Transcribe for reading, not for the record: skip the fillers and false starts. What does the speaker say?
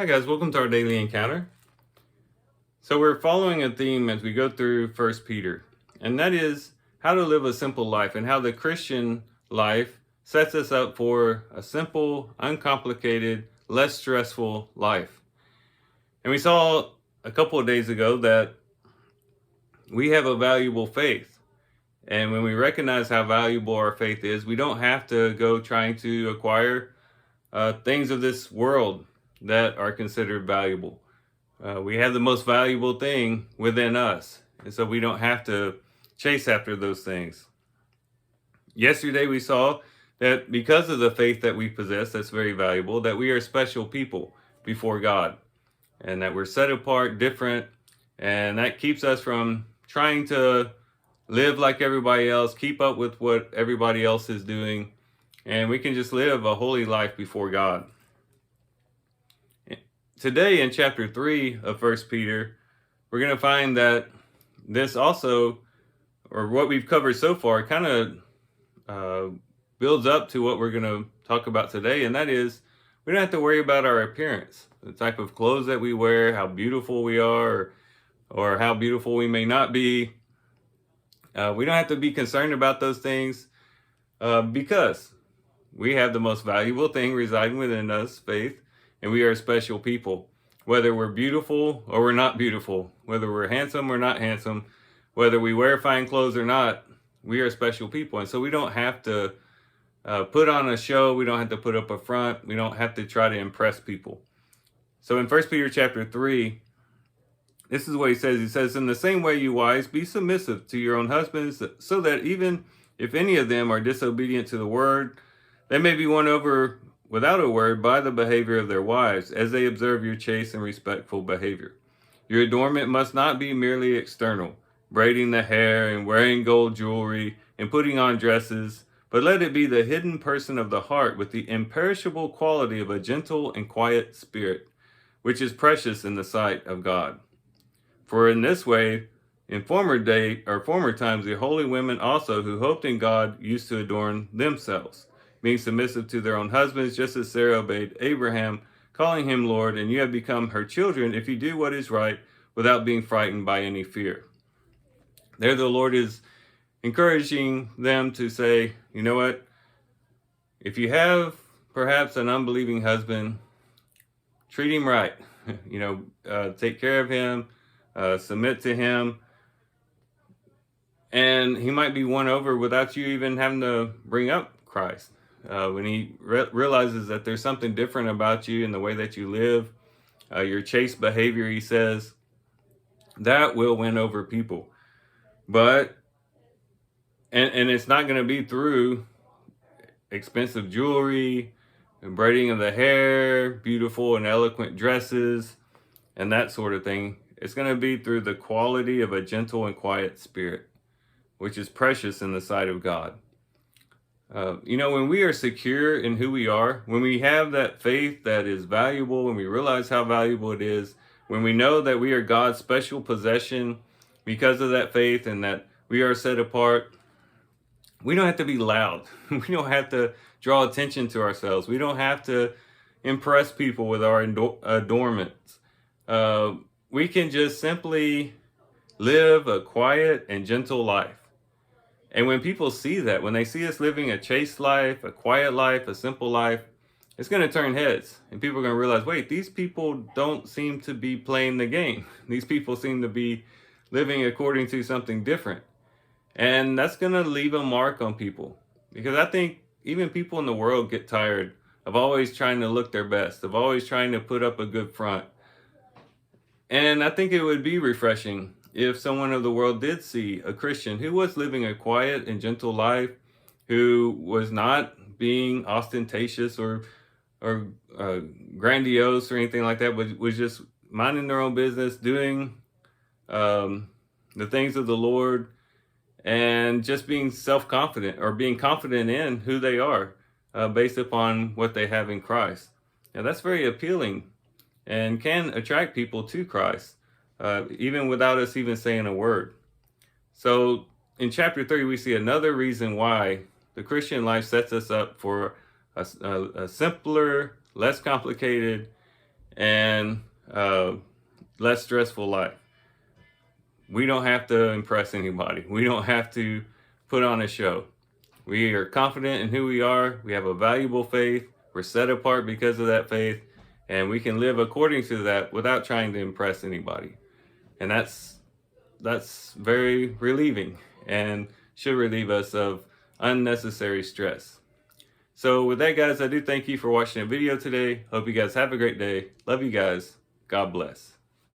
Hi guys, welcome to our daily encounter. So we're following a theme as we go through First Peter, and that is how to live a simple life and how the Christian life sets us up for a simple, uncomplicated, less stressful life. And we saw a couple of days ago that we have a valuable faith. And when we recognize how valuable our faith is, we don't have to go trying to acquire things of this world that are considered valuable. We have the most valuable thing within us. And so we don't have to chase after those things. Yesterday, we saw that because of the faith that we possess, that's very valuable, that we are special people before God and that we're set apart, different. And that keeps us from trying to live like everybody else, keep up with what everybody else is doing. And we can just live a holy life before God. Today in chapter 3 of First Peter, we're going to find that this also, or what we've covered so far, kind of builds up to what we're going to talk about today, and that is we don't have to worry about our appearance, the type of clothes that we wear, how beautiful we are, or how beautiful we may not be. We don't have to be concerned about those things because we have the most valuable thing residing within us, faith, and we are special people. Whether we're beautiful or we're not beautiful, whether we're handsome or not handsome, whether we wear fine clothes or not, we are special people. And so we don't have to put on a show. We don't have to put up a front. We don't have to try to impress people. So in 1 Peter chapter 3, this is what he says. He says, "In the same way, you wives, be submissive to your own husbands, so that even if any of them are disobedient to the word, they may be won over without a word by the behavior of their wives, as they observe your chaste and respectful behavior. Your adornment must not be merely external, braiding the hair and wearing gold jewelry and putting on dresses, but let it be the hidden person of the heart with the imperishable quality of a gentle and quiet spirit, which is precious in the sight of God. For in this way, in former times, the holy women also who hoped in God used to adorn themselves, being submissive to their own husbands, just as Sarah obeyed Abraham, calling him Lord, and you have become her children if you do what is right without being frightened by any fear." There the Lord is encouraging them to say, you know what? If you have perhaps an unbelieving husband, treat him right. Take care of him, submit to him, and he might be won over without you even having to bring up Christ. When he realizes that there's something different about you in the way that you live, your chaste behavior, he says, that will win over people. But, and it's not going to be through expensive jewelry, and braiding of the hair, beautiful and eloquent dresses, and that sort of thing. It's going to be through the quality of a gentle and quiet spirit, which is precious in the sight of God. When we are secure in who we are, when we have that faith that is valuable, when we realize how valuable it is, when we know that we are God's special possession because of that faith and that we are set apart, we don't have to be loud. We don't have to draw attention to ourselves. We don't have to impress people with our adornments. We can just simply live a quiet and gentle life. And when people see that, when they see us living a chaste life, a quiet life, a simple life, it's going to turn heads. And people are going to realize, wait, these people don't seem to be playing the game. These people seem to be living according to something different. And that's going to leave a mark on people. Because I think even people in the world get tired of always trying to look their best, of always trying to put up a good front. And I think it would be refreshing if someone of the world did see a Christian who was living a quiet and gentle life, who was not being ostentatious or grandiose or anything like that, but was just minding their own business, doing the things of the Lord, and just being self-confident or being confident in who they are based upon what they have in Christ. Now that's very appealing and can attract people to Christ, even without us even saying a word. So in chapter 3, we see another reason why the Christian life sets us up for a simpler, less complicated, and less stressful life. We don't have to impress anybody. We don't have to put on a show. We are confident in who we are. We have a valuable faith. We're set apart because of that faith, and we can live according to that without trying to impress anybody. And that's very relieving and should relieve us of unnecessary stress. So with that, guys, I do thank you for watching the video today. Hope you guys have a great day. Love you guys. God bless.